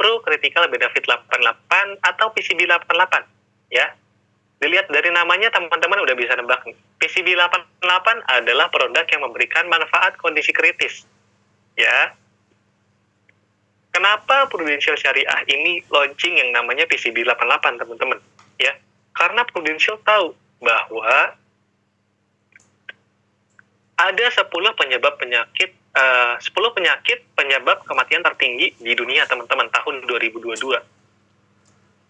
Pro Critical Benefit 88 atau PCB 88 ya. Dilihat dari namanya teman-teman udah bisa nebak nih. PCB 88 adalah produk yang memberikan manfaat kondisi kritis. Ya. Kenapa Prudential Syariah ini launching yang namanya PCB 88, teman-teman? Ya. Karena Prudential tahu bahwa ada 10 penyebab penyakit 10 penyakit penyebab kematian tertinggi di dunia, teman-teman, tahun 2022.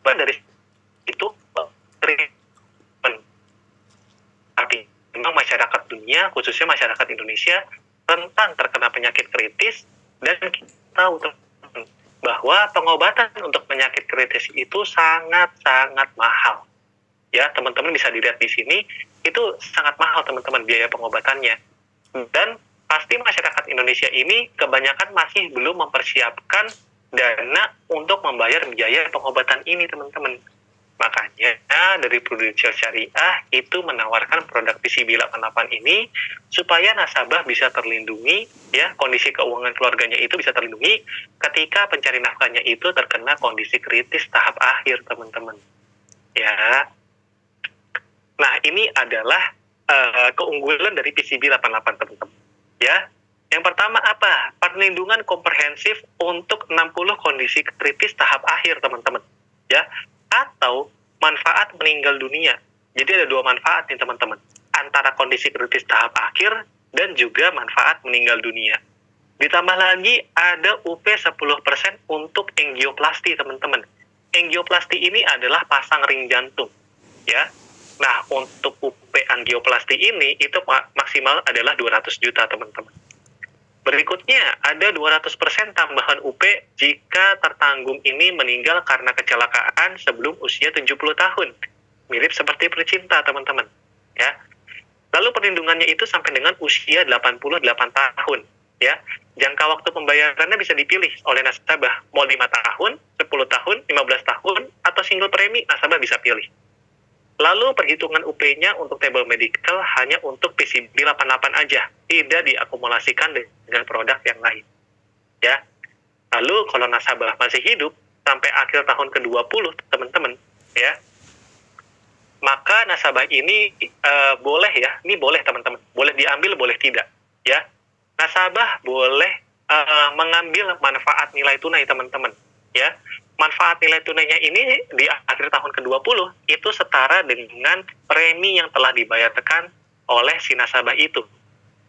Dari itu tapi memang masyarakat dunia, khususnya masyarakat Indonesia, rentan terkena penyakit kritis, dan kita tahu bahwa pengobatan untuk penyakit kritis itu sangat-sangat mahal. Ya, teman-teman bisa dilihat di sini, itu sangat mahal, teman-teman, biaya pengobatannya. Dan pasti masyarakat Indonesia ini kebanyakan masih belum mempersiapkan dana untuk membayar biaya pengobatan ini, teman-teman. Makanya dari Prudential Syariah itu menawarkan produk PCB 88 ini supaya nasabah bisa terlindungi, ya, kondisi keuangan keluarganya itu bisa terlindungi ketika pencari nafkahnya itu terkena kondisi kritis tahap akhir, teman-teman. Ya. Nah, ini adalah keunggulan dari PCB 88, teman-teman. Ya. Yang pertama apa? Perlindungan komprehensif untuk 60 kondisi kritis tahap akhir, teman-teman. Ya. Atau manfaat meninggal dunia. Jadi ada 2 manfaat nih, teman-teman. Antara kondisi kritis tahap akhir dan juga manfaat meninggal dunia. Ditambah lagi ada UP 10% untuk angioplasti, teman-teman. Angioplasti ini adalah pasang ring jantung. Ya. Nah, untuk UP angioplasti ini itu maksimal adalah 200 juta, teman-teman. Berikutnya, ada 200% tambahan UP jika tertanggung ini meninggal karena kecelakaan sebelum usia 70 tahun. Mirip seperti Percinta, teman-teman. Ya. Lalu perlindungannya itu sampai dengan usia 88 tahun. Ya. Jangka waktu pembayarannya bisa dipilih oleh nasabah. Mau 5 tahun, 10 tahun, 15 tahun, atau single premi, nasabah bisa pilih. Lalu perhitungan UP-nya untuk table medical hanya untuk PCB 88 aja, tidak diakumulasikan dengan produk yang lain. Ya. Lalu kalau nasabah masih hidup sampai akhir tahun ke-20, teman-teman, ya. Maka nasabah ini boleh ya, ini boleh, teman-teman. Boleh diambil, boleh tidak, ya. Nasabah boleh mengambil manfaat nilai tunai, teman-teman, ya. Manfaat nilai tunainya ini di akhir tahun ke-20 itu setara dengan premi yang telah dibayarkan oleh si nasabah itu.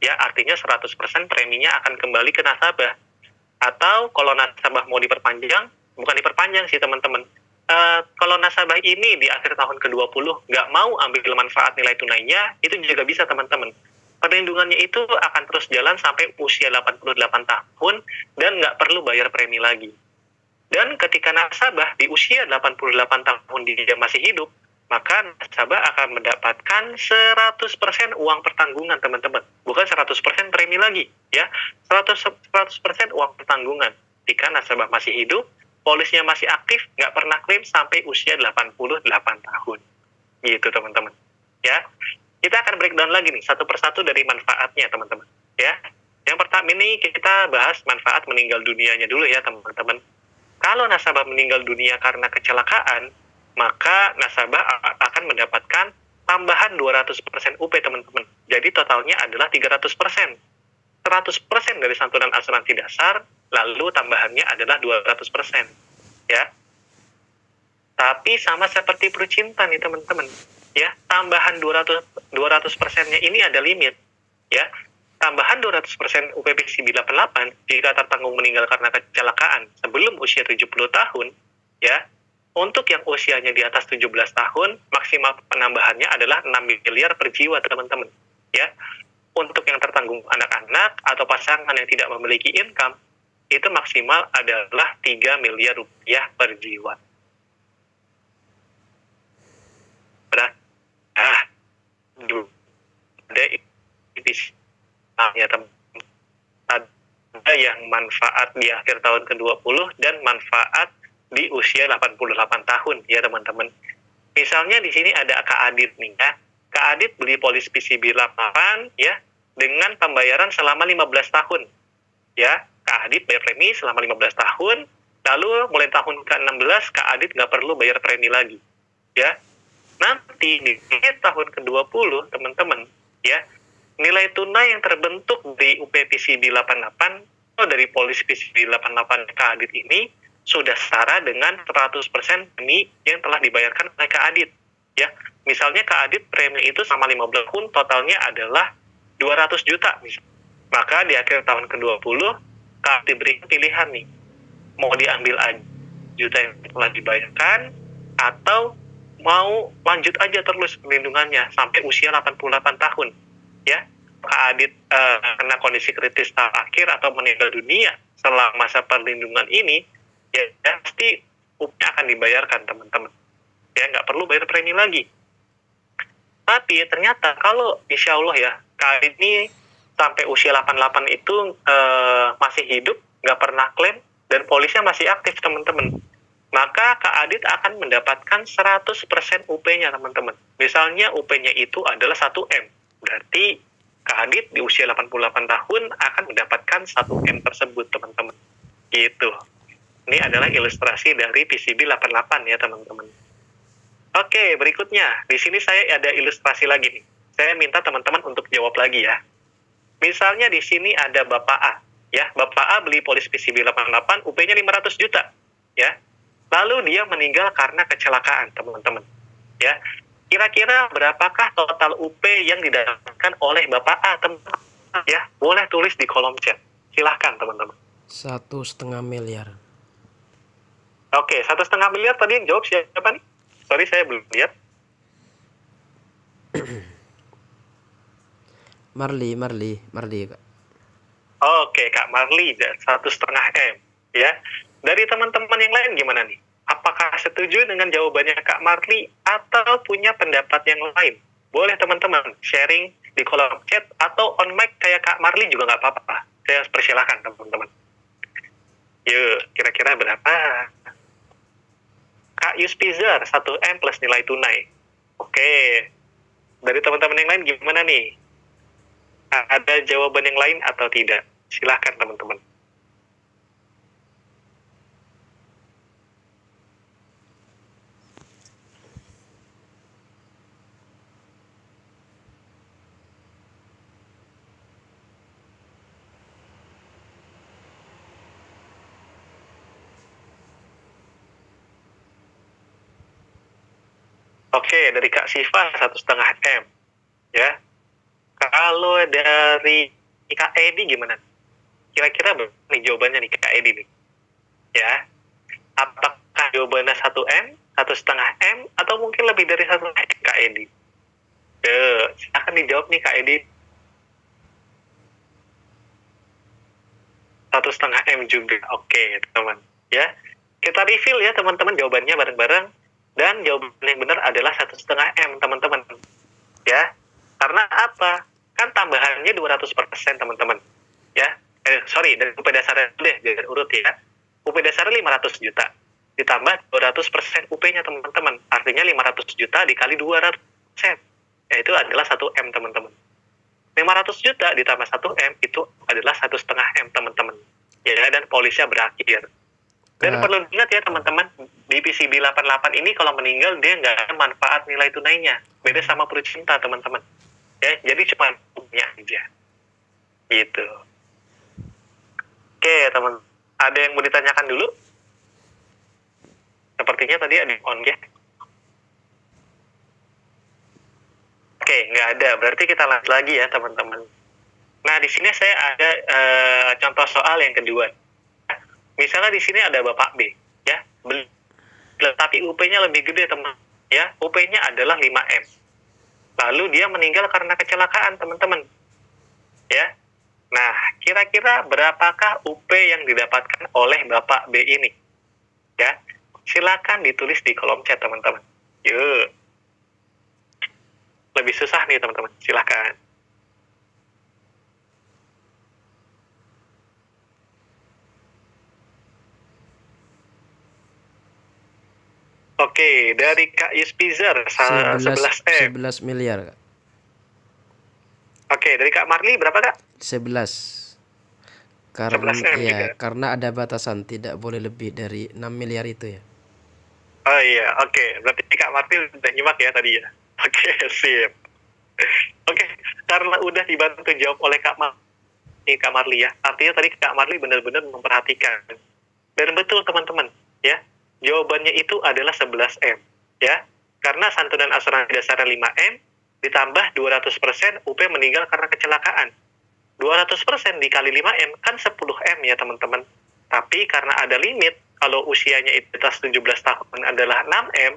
Ya, artinya 100% preminya akan kembali ke nasabah. Atau kalau nasabah mau diperpanjang, bukan diperpanjang sih, teman-teman. Kalau nasabah ini di akhir tahun ke-20 nggak mau ambil manfaat nilai tunainya, itu juga bisa, teman-teman. Perlindungannya itu akan terus jalan sampai usia 88 tahun dan nggak perlu bayar premi lagi. Dan ketika nasabah di usia 88 tahun dia masih hidup, maka nasabah akan mendapatkan 100% uang pertanggungan, teman-teman. Bukan 100% premi lagi, ya. 100% uang pertanggungan. Jika nasabah masih hidup, polisnya masih aktif, nggak pernah klaim sampai usia 88 tahun. Gitu, teman-teman. Ya. Kita akan breakdown lagi nih, satu persatu dari manfaatnya, teman-teman. Ya. Yang pertama ini kita bahas manfaat meninggal dunianya dulu ya, teman-teman. Kalau nasabah meninggal dunia karena kecelakaan, maka nasabah akan mendapatkan tambahan 200% UP, teman-teman. Jadi totalnya adalah 300%. 100% dari santunan asuransi dasar, lalu tambahannya adalah 200%. Ya. Tapi sama seperti Percinta nih, teman-teman. Ya, tambahan 200%-nya ini ada limit. Ya. Tambahan 200% UPPCB 88 jika tertanggung meninggal karena kecelakaan sebelum usia 70 tahun, ya, untuk yang usianya di atas 17 tahun, maksimal penambahannya adalah 6 miliar per jiwa, teman-teman. Ya. Untuk yang tertanggung anak-anak atau pasangan yang tidak memiliki income, itu maksimal adalah 3 miliar rupiah per jiwa. Ya, ada yang manfaat di akhir tahun ke-20 dan manfaat di usia 88 tahun, ya, teman-teman. Misalnya di sini ada Kak Adit nih, ya. Kak Adit beli polis PCB 88, ya, dengan pembayaran selama 15 tahun. Ya, Kak Adit bayar premi selama 15 tahun, Lalu mulai tahun ke-16 Kak Adit nggak perlu bayar premi lagi, ya. Nanti di tahun ke-20 teman-teman, ya, nilai tunai yang terbentuk di UP PCB 88 atau dari polis PCB 88 Kak Adit ini sudah setara dengan 100% premi yang telah dibayarkan oleh Kak Adit, ya. Misalnya Kak Adit premi itu selama 15 tahun totalnya adalah 200 juta misalnya. Maka di akhir tahun ke-20 Kak Adit diberi pilihan nih, mau diambil aja juta yang telah dibayarkan atau mau lanjut aja terus perlindungannya sampai usia 88 tahun, ya. Kak Adit kena kondisi kritis tahap akhir atau meninggal dunia selama masa perlindungan ini, ya pasti UP-nya akan dibayarkan teman-teman, ya nggak perlu bayar premi lagi. Tapi ternyata kalau insya Allah ya Kak Adit ini sampai usia 88 itu masih hidup, nggak pernah klaim, dan polisnya masih aktif teman-teman, maka Kak Adit akan mendapatkan 100% UP-nya teman-teman. Misalnya UP-nya itu adalah 1M, berarti Kak Adit di usia 88 tahun akan mendapatkan 1M tersebut teman-teman. Gitu. Ini adalah ilustrasi dari PCB 88 ya teman-teman. Oke, berikutnya. Di sini saya ada ilustrasi lagi nih. Saya minta teman-teman untuk jawab lagi ya. Misalnya di sini ada Bapak A, ya. Bapak A beli polis PCB 88, UP-nya 500 juta, ya. Lalu dia meninggal karena kecelakaan, teman-teman. Ya. Kira-kira berapakah total UP yang didapatkan oleh Bapak A, teman-teman? Ya, boleh tulis di kolom chat. Silahkan, teman-teman. 1,5 miliar. Oke, 1,5 miliar tadi yang jawab siapa nih? Sorry, saya belum lihat. Marli, Kak. Oke, Kak Marli, 1,5 M. Ya, dari teman-teman yang lain gimana nih? Apakah setuju dengan jawabannya Kak Marli atau punya pendapat yang lain? Boleh teman-teman sharing di kolom chat atau on mic kayak Kak Marli juga nggak apa-apa. Saya persilahkan teman-teman. Yuk, kira-kira berapa? Kak Yuspizar, 1M plus nilai tunai. Oke, dari teman-teman yang lain gimana nih? Ada jawaban yang lain atau tidak? Silahkan teman-teman. Oke, dari Kak Siva 1,5 M. Ya. Kalau dari Kak Edi gimana? Kira-kira nih jawabannya nih Kak Edi nih. Ya. Apakah jawabannya 1M, 1,5 M, atau mungkin lebih dari 1 M Kak Edi? Silahkan dijawab nih Kak Edi. 1,5 M juga. Oke, teman. Ya. Kita reveal ya teman-teman jawabannya bareng-bareng. Dan jawaban yang benar adalah 1,5 M, teman-teman. Ya. Karena apa? Kan tambahannya 200% teman-teman. Ya. Dari UP dasarnya deh, biar urut ya. UP dasarnya 500 juta. Ditambah 200% UP-nya teman-teman. Artinya 500 juta dikali 200%. Yaitu adalah 1 M, teman-teman. 500 juta ditambah 1 M itu adalah 1,5 M, teman-teman. Ya, dan polisnya berakhir. Dan perlu diingat ya teman-teman, di PCB 88 ini kalau meninggal dia nggak ada manfaat nilai tunainya. Beda sama Purcinta teman-teman. Ya, jadi cuma punya aja. Gitu. Oke teman, ada yang mau ditanyakan dulu? Sepertinya tadi ada on ya. Oke, nggak ada. Berarti kita lanjut lagi ya teman-teman. Nah di sini saya ada contoh soal yang kedua. Misalnya di sini ada Bapak B, ya, tapi UP-nya lebih gede teman, ya, UP-nya adalah 5M. Lalu dia meninggal karena kecelakaan teman-teman, ya. Nah, kira-kira berapakah UP yang didapatkan oleh Bapak B ini? Ya, silakan ditulis di kolom chat teman-teman. Yuk, lebih susah nih teman-teman, silakan. Oke, dari Kak Yuspizar 11M. 11 miliar, Kak. Oke, dari Kak Marli berapa, Kak? 11. Karena 11M juga. ya, karena ada batasan tidak boleh lebih dari 6 miliar itu ya. Oh iya, oke. Berarti Kak Martin udah nyimak ya tadi ya. Oke, sip. Oke, karena udah dibantu jawab oleh Kak Marli ya. Artinya tadi Kak Marli benar-benar memperhatikan. Dan betul teman-teman, ya. Jawabannya itu adalah 11M, ya. Karena santunan asuransi dasarnya 5M, ditambah 200% UP meninggal karena kecelakaan. 200% dikali 5M kan 10M ya teman-teman. Tapi karena ada limit, kalau usianya itu di atas 17 tahun adalah 6M,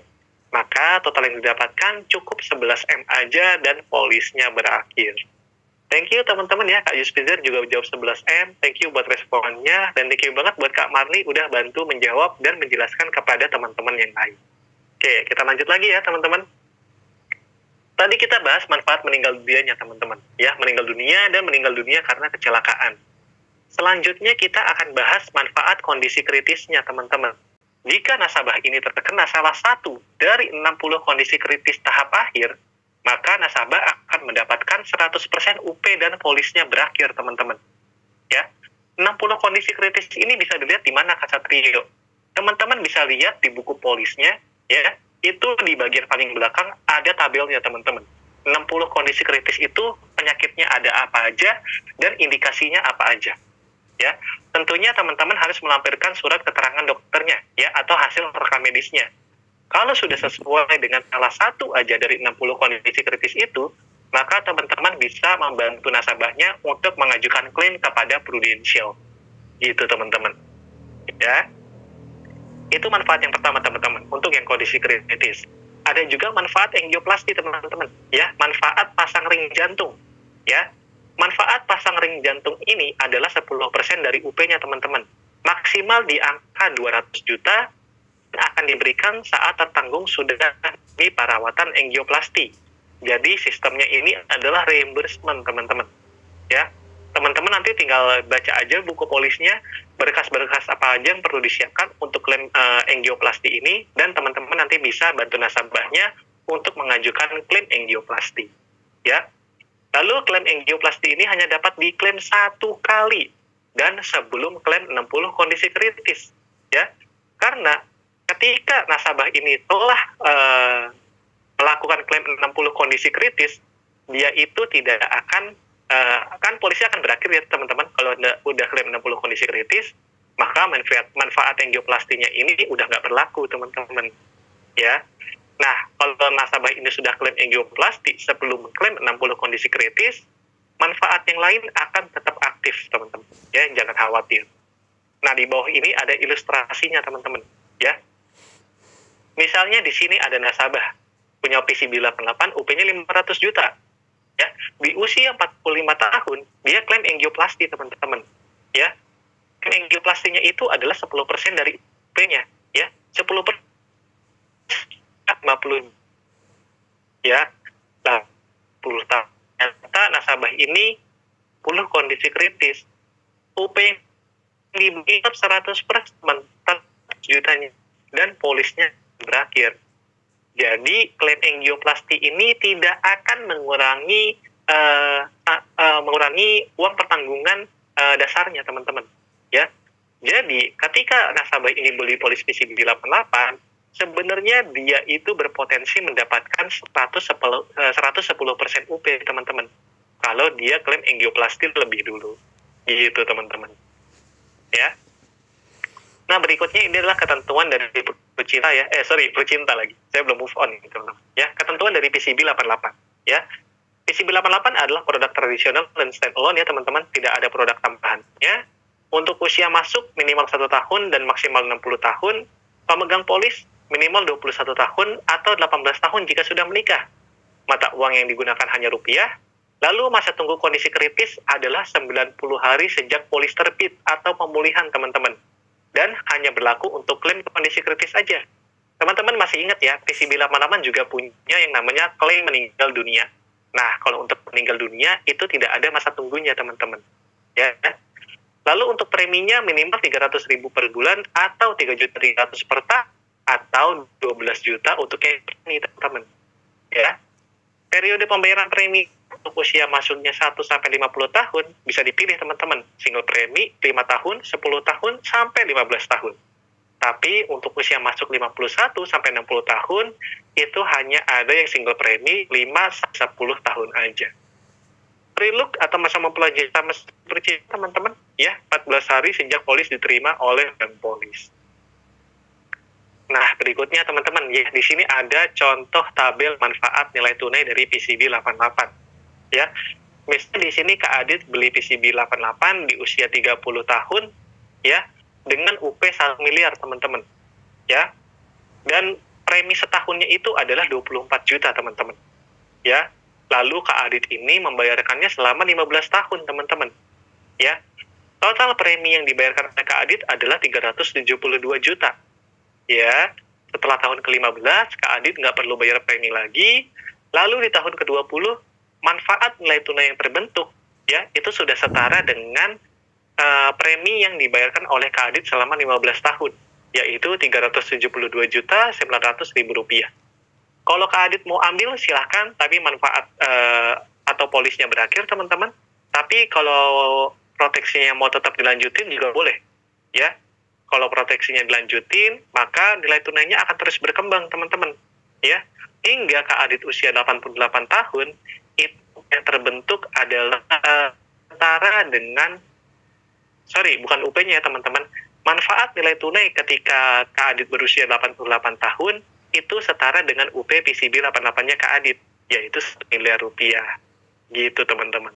maka total yang didapatkan cukup 11M aja dan polisnya berakhir. Thank you teman-teman ya, Kak Yuspizer juga jawab 11M. Thank you buat responnya, dan thank you banget buat Kak Marli udah bantu menjawab dan menjelaskan kepada teman-teman yang lain. Oke, kita lanjut lagi ya teman-teman. Tadi kita bahas manfaat meninggal dunianya teman-teman. Ya, meninggal dunia dan meninggal dunia karena kecelakaan. Selanjutnya kita akan bahas manfaat kondisi kritisnya teman-teman. Jika nasabah ini terkena salah satu dari 60 kondisi kritis tahap akhir, maka nasabah akan mendapatkan 100% UP dan polisnya berakhir teman-teman. Ya, 60 kondisi kritis ini bisa dilihat di mana Kak Satrio. Teman-teman bisa lihat di buku polisnya, ya. Itu di bagian paling belakang ada tabelnya teman-teman. 60 kondisi kritis itu penyakitnya ada apa aja dan indikasinya apa aja. Ya, tentunya teman-teman harus melampirkan surat keterangan dokternya ya atau hasil rekam medisnya. Kalau sudah sesuai dengan salah satu aja dari 60 kondisi kritis itu, maka teman-teman bisa membantu nasabahnya untuk mengajukan klaim kepada Prudential. Gitu teman-teman. Ya. Itu manfaat yang pertama teman-teman untuk yang kondisi kritis. Ada juga manfaat angioplasti teman-teman, ya, manfaat pasang ring jantung, ya. Manfaat pasang ring jantung ini adalah 10% dari UP-nya teman-teman. Maksimal di angka 200 juta akan diberikan saat tertanggung sudah di perawatan angioplasti. Jadi sistemnya ini adalah reimbursement teman-teman, ya. Teman-teman nanti tinggal baca aja buku polisnya, berkas-berkas apa aja yang perlu disiapkan untuk klaim angioplasti ini, dan teman-teman nanti bisa bantu nasabahnya untuk mengajukan klaim angioplasti. Ya. Lalu klaim angioplasti ini hanya dapat diklaim 1 kali dan sebelum klaim 60 kondisi kritis. Ya. Karena ketika nasabah ini telah melakukan klaim 60 kondisi kritis, dia itu tidak akan kan polisi akan berakhir ya teman-teman. Kalau udah klaim 60 kondisi kritis, maka manfaat angioplastinya ini udah nggak berlaku teman-teman, ya. Nah, kalau nasabah ini sudah klaim angioplasti sebelum klaim 60 kondisi kritis, manfaat yang lain akan tetap aktif teman-teman, ya, jangan khawatir. Nah, di bawah ini ada ilustrasinya teman-teman, ya. Misalnya di sini ada nasabah punya PCB 88, UP-nya 500 juta. Ya, di usia 45 tahun dia klaim angioplasti teman-teman, ya. Klaim angioplastinya itu adalah 10% dari UP-nya, ya. 10% 50, ya. Nah, 10 tahun. Ternyata nasabah ini 10 kondisi kritis. UP yang diberikan 100% jutanya dan polisnya berakhir. Jadi klaim angioplasti ini tidak akan mengurangi uang pertanggungan dasarnya teman-teman, ya. Jadi ketika nasabah ini beli polis PCB 88, sebenarnya dia itu berpotensi mendapatkan 110% UP teman-teman. Kalau dia klaim angioplasti lebih dulu, gitu teman-teman, ya. Nah, berikutnya ini adalah ketentuan dari pecinta ya. Pecinta lagi. Saya belum move on gitu, teman-teman. Ya, ketentuan dari PCB 88, ya. PCB 88 adalah produk tradisional dan stand-alone ya, teman-teman. Tidak ada produk tambahan, ya. Untuk usia masuk minimal 1 tahun dan maksimal 60 tahun. Pemegang polis minimal 21 tahun atau 18 tahun jika sudah menikah. Mata uang yang digunakan hanya rupiah. Lalu masa tunggu kondisi kritis adalah 90 hari sejak polis terbit atau pemulihan, teman-teman. Dan hanya berlaku untuk klaim kondisi kritis saja. Teman-teman masih ingat ya, PCB 88 juga punya yang namanya klaim meninggal dunia. Nah, kalau untuk meninggal dunia, itu tidak ada masa tunggunya, teman-teman. Ya. Lalu untuk preminya minimal 300.000 per bulan, atau 3.300.000 per tahun, atau 12 juta untuk yang ini, teman-teman. Ya. Periode pembayaran premi untuk usia masuknya 1 sampai 50 tahun bisa dipilih teman-teman. Single premi 5 tahun, 10 tahun, sampai 15 tahun. Tapi untuk usia masuk 51 sampai 60 tahun, itu hanya ada yang single premi 5-10 tahun aja. Pre-look atau masa mempelajari teman-teman, ya 14 hari sejak polis diterima oleh Bank Polis. Nah, berikutnya teman-teman, ya di sini ada contoh tabel manfaat nilai tunai dari PCB 88. Ya, misalnya di sini Kak Adit beli PCB 88 di usia 30 tahun, ya, dengan UP 1 miliar teman-teman, ya. Dan premi setahunnya itu adalah 24 juta teman-teman, ya. Lalu Kak Adit ini membayarkannya selama 15 tahun teman-teman, ya. Total premi yang dibayarkan oleh Kak Adit adalah 372 juta. Ya, setelah tahun ke-15, Kak Adit nggak perlu bayar premi lagi. Lalu di tahun ke-20, manfaat nilai tunai yang terbentuk, ya, itu sudah setara dengan premi yang dibayarkan oleh Kak Adit selama 15 tahun, yaitu 372.900.000 rupiah. Kalau Kak Adit mau ambil, silahkan, tapi manfaat atau polisnya berakhir, teman-teman. Tapi kalau proteksinya mau tetap dilanjutin juga boleh, ya. Kalau proteksinya dilanjutin, maka nilai tunainya akan terus berkembang, teman-teman. Ya, hingga Kak Adit usia 88 tahun, itu yang terbentuk adalah setara dengan, bukan UP-nya, teman-teman. Manfaat nilai tunai ketika Kak Adit berusia 88 tahun, itu setara dengan UP PCB 88-nya Kak Adit, yaitu 1 miliar rupiah. Gitu, teman-teman.